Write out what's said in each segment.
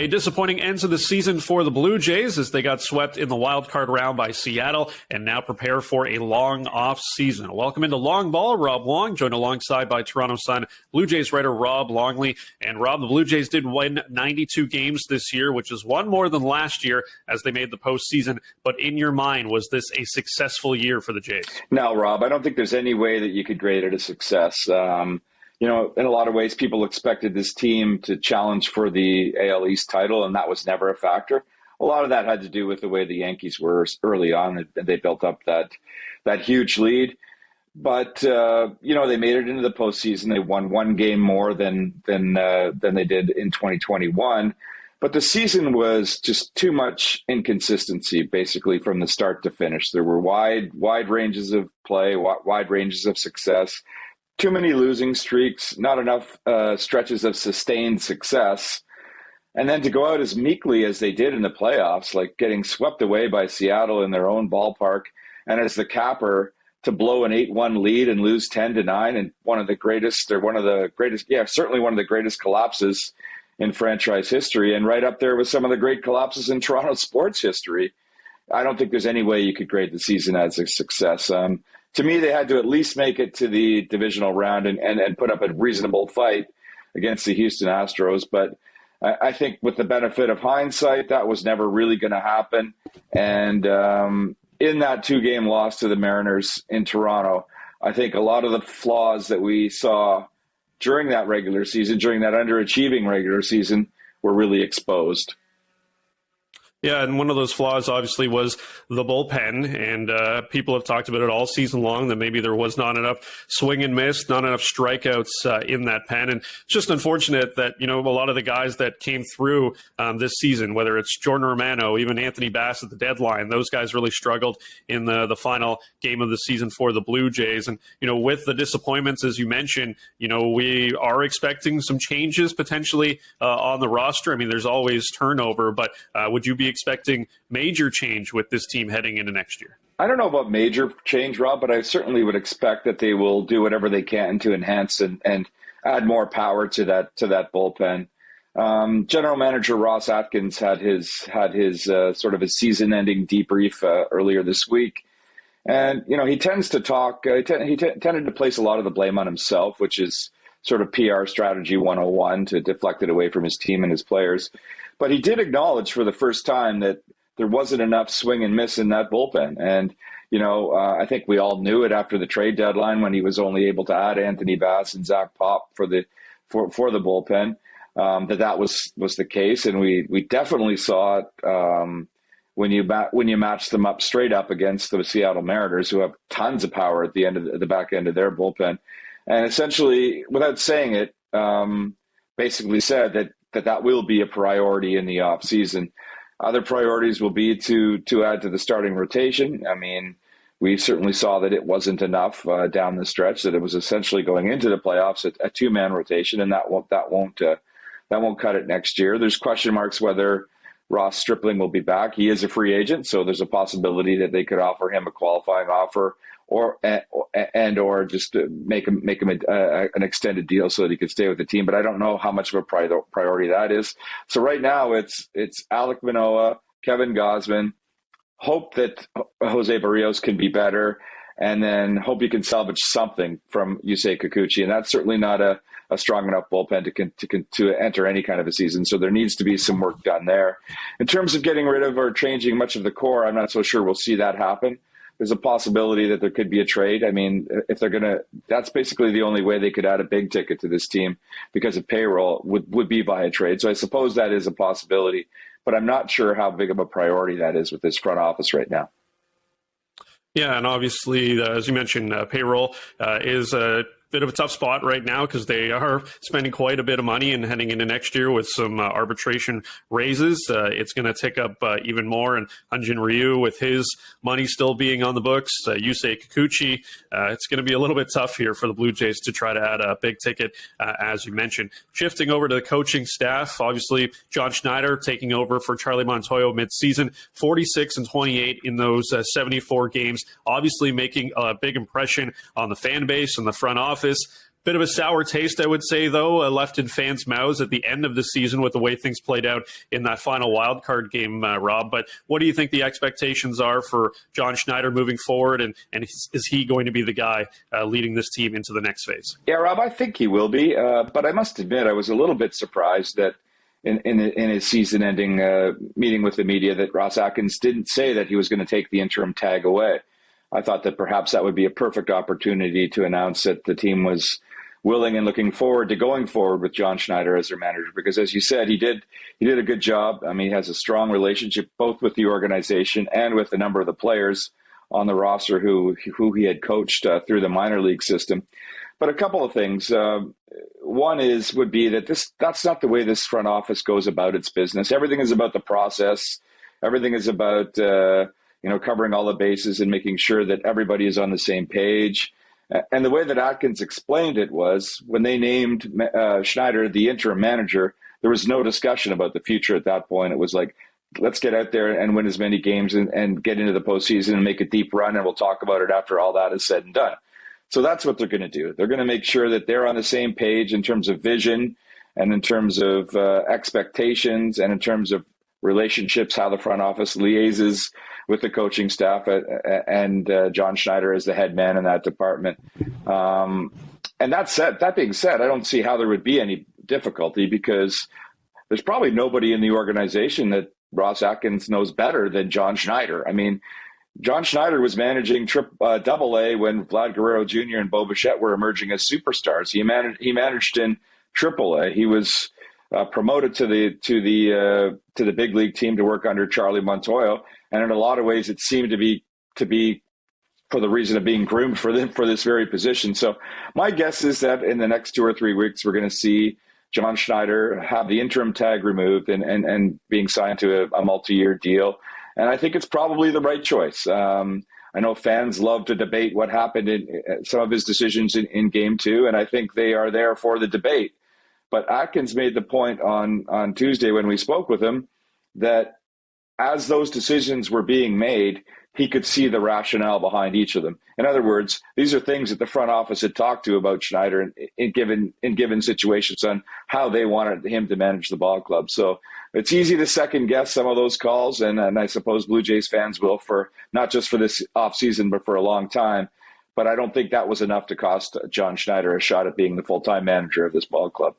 A disappointing end to the season for the Blue Jays as they got swept in the wild card round by Seattle and now prepare for a long off season. Welcome into Long Ball, Rob Wong, joined alongside by Toronto Sun Blue Jays writer Rob Longley. And Rob, the Blue Jays did win 92 games this year, which is one more than last year as they made the postseason. But in your mind, was this a successful year for the Jays? No, Rob, I don't think there's any way that you could grade it a success. In a lot of ways, people expected this team to challenge for the AL East title, and that was never a factor. A lot of that had to do with the way the Yankees were early on, and they built up that huge lead. But they made it into the postseason. They won one game more than they did in 2021. But the season was just too much inconsistency, basically from the start to finish. There were wide ranges of play, wide ranges of success. Too many losing streaks, not enough stretches of sustained success. And then to go out as meekly as they did in the playoffs, like getting swept away by Seattle in their own ballpark, and as the capper to blow an 8-1 lead and lose 10-9, and certainly one of the greatest collapses in franchise history, and right up there with some of the great collapses in Toronto sports history. I don't think there's any way you could grade the season as a success. To me, they had to at least make it to the divisional round and put up a reasonable fight against the Houston Astros. But I think with the benefit of hindsight, that was never really going to happen. And in that 2-game loss to the Mariners in Toronto, I think a lot of the flaws that we saw during that regular season, during that underachieving regular season, were really exposed. Yeah, and one of those flaws obviously was the bullpen, and people have talked about it all season long that maybe there was not enough swing and miss, not enough strikeouts in that pen, and it's just unfortunate that a lot of the guys that came through this season, whether it's Jordan Romano, even Anthony Bass at the deadline, those guys really struggled in the final game of the season for the Blue Jays, and with the disappointments as you mentioned, we are expecting some changes potentially on the roster. I mean, there's always turnover, but would you be expecting major change with this team heading into next year? I don't know about major change, Rob, but I certainly would expect that they will do whatever they can to enhance and add more power to that bullpen. General Manager Ross Atkins had his sort of a season-ending debrief earlier this week, and he tends to talk. He tended to place a lot of the blame on himself, which is sort of PR strategy 101 to deflect it away from his team and his players. But he did acknowledge for the first time that there wasn't enough swing and miss in that bullpen. And, I think we all knew it after the trade deadline when he was only able to add Anthony Bass and Zach Pop for the bullpen, that was the case. And we definitely saw it when you match them up straight up against the Seattle Mariners, who have tons of power at the back end of their bullpen. And essentially, without saying it, basically said that will be a priority in the offseason. Other priorities will be to add to the starting rotation. I mean, we certainly saw that it wasn't enough down the stretch, that it was essentially going into the playoffs a 2-man rotation, and that won't cut it next year. There's question marks whether Ross Stripling will be back. He is a free agent, so there's a possibility that they could offer him a qualifying offer or just make him an extended deal so that he could stay with the team. But I don't know how much of a priority that is. So right now it's Alek Manoah, Kevin Gausman. Hope that Jose Barrios can be better, and then hope you can salvage something from Yusei Kikuchi. And that's certainly not a strong enough bullpen to enter any kind of a season. So there needs to be some work done there. In terms of getting rid of or changing much of the core, I'm not so sure we'll see that happen. There's a possibility that there could be a trade. I mean, if they're going to, that's basically the only way they could add a big ticket to this team because of payroll would be via trade. So I suppose that is a possibility, but I'm not sure how big of a priority that is with this front office right now. Yeah, and obviously, as you mentioned, payroll is a bit of a tough spot right now because they are spending quite a bit of money and heading into next year with some arbitration raises. It's going to tick up even more. And Hyun-Jin Ryu, with his money still being on the books, Yusei Kikuchi, it's going to be a little bit tough here for the Blue Jays to try to add a big ticket, as you mentioned. Shifting over to the coaching staff, obviously John Schneider taking over for Charlie Montoyo midseason, 46-28 in those 74 games, obviously making a big impression on the fan base and the front office. Bit of a sour taste, I would say, though, left in fans' mouths at the end of the season with the way things played out in that final wildcard game, Rob. But what do you think the expectations are for John Schneider moving forward, and is he going to be the guy leading this team into the next phase? Yeah, Rob, I think he will be. But I must admit, I was a little bit surprised that in his season-ending meeting with the media that Ross Atkins didn't say that he was going to take the interim tag away. I thought that perhaps that would be a perfect opportunity to announce that the team was willing and looking forward to going forward with John Schneider as their manager, because as you said, he did a good job. I mean, he has a strong relationship both with the organization and with a number of the players on the roster who he had coached through the minor league system. But a couple of things. One would be that that's not the way this front office goes about its business. Everything is about the process. Everything is about covering all the bases and making sure that everybody is on the same page. And the way that Atkins explained it was when they named Schneider the interim manager, there was no discussion about the future at that point. It was like, let's get out there and win as many games and get into the postseason and make a deep run, and we'll talk about it after all that is said and done. So that's what they're going to do. They're going to make sure that they're on the same page in terms of vision and in terms of expectations and in terms of relationships, how the front office liaises with the coaching staff and John Schneider as the head man in that department. And that being said, I don't see how there would be any difficulty, because there's probably nobody in the organization that Ross Atkins knows better than John Schneider. I mean, John Schneider was managing Double-A when Vlad Guerrero Jr. and Bo Bichette were emerging as superstars. He managed in Triple-A. He was promoted to the big league team to work under Charlie Montoyo, and in a lot of ways, it seemed to be for the reason of being groomed for this very position. So my guess is that in the next 2 or 3 weeks, we're going to see John Schneider have the interim tag removed and being signed to a multi-year deal. And I think it's probably the right choice. I know fans love to debate what happened in some of his decisions in Game 2, and I think they are there for the debate. But Atkins made the point on Tuesday when we spoke with him that as those decisions were being made, he could see the rationale behind each of them. In other words, these are things that the front office had talked to about Schneider in given situations on how they wanted him to manage the ball club. So it's easy to second guess some of those calls, and I suppose Blue Jays fans will, for not just for this offseason, but for a long time. But I don't think that was enough to cost John Schneider a shot at being the full-time manager of this ball club.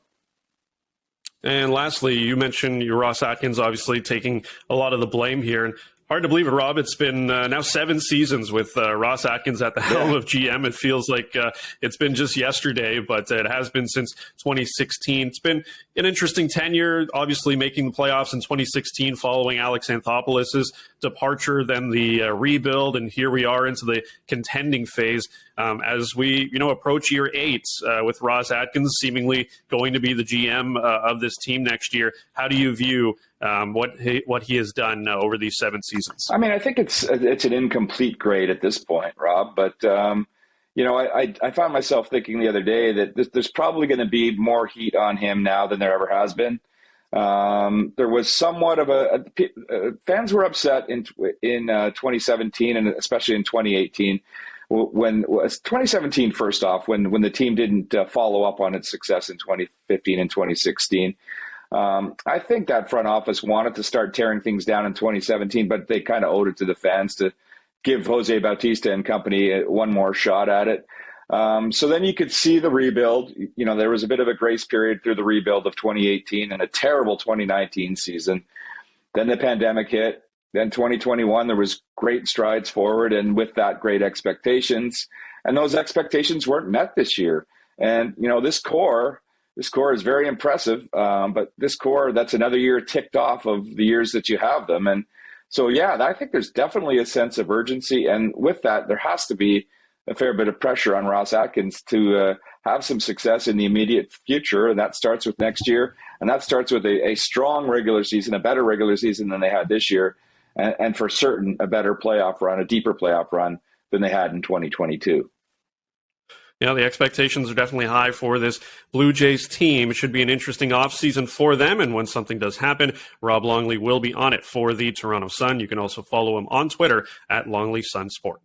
And lastly, you mentioned Ross Atkins obviously taking a lot of the blame here. And hard to believe it, Rob. It's been now 7 seasons with Ross Atkins at the helm of GM. It feels like it's been just yesterday, but it has been since 2016. It's been an interesting tenure, obviously making the playoffs in 2016 following Alex Anthopoulos' departure, then the rebuild, and here we are into the contending phase as we approach year 8 with Ross Atkins seemingly going to be the GM of this team next year. How do you view what he has done over these 7 seasons? I mean, I think it's an incomplete grade at this point, Rob. But I found myself thinking the other day that there's probably going to be more heat on him now than there ever has been. There was somewhat of fans were upset in 2017 and especially in 2018. When 2017, first off, when the team didn't follow up on its success in 2015 and 2016. I think that front office wanted to start tearing things down in 2017, but they kind of owed it to the fans to give Jose Bautista and company one more shot at it. So then you could see the rebuild. There was a bit of a grace period through the rebuild of 2018 and a terrible 2019 season. Then the pandemic hit. Then 2021, there was great strides forward, and with that, great expectations. And those expectations weren't met this year. And, this core is very impressive, but this core, that's another year ticked off of the years that you have them. And so, I think there's definitely a sense of urgency. And with that, there has to be a fair bit of pressure on Ross Atkins to have some success in the immediate future. And that starts with next year. And that starts with a strong regular season, a better regular season than they had this year. And for certain, a better playoff run, a deeper playoff run than they had in 2022. Yeah, the expectations are definitely high for this Blue Jays team. It should be an interesting offseason for them, and when something does happen, Rob Longley will be on it for the Toronto Sun. You can also follow him on Twitter at Longley Sun Sport.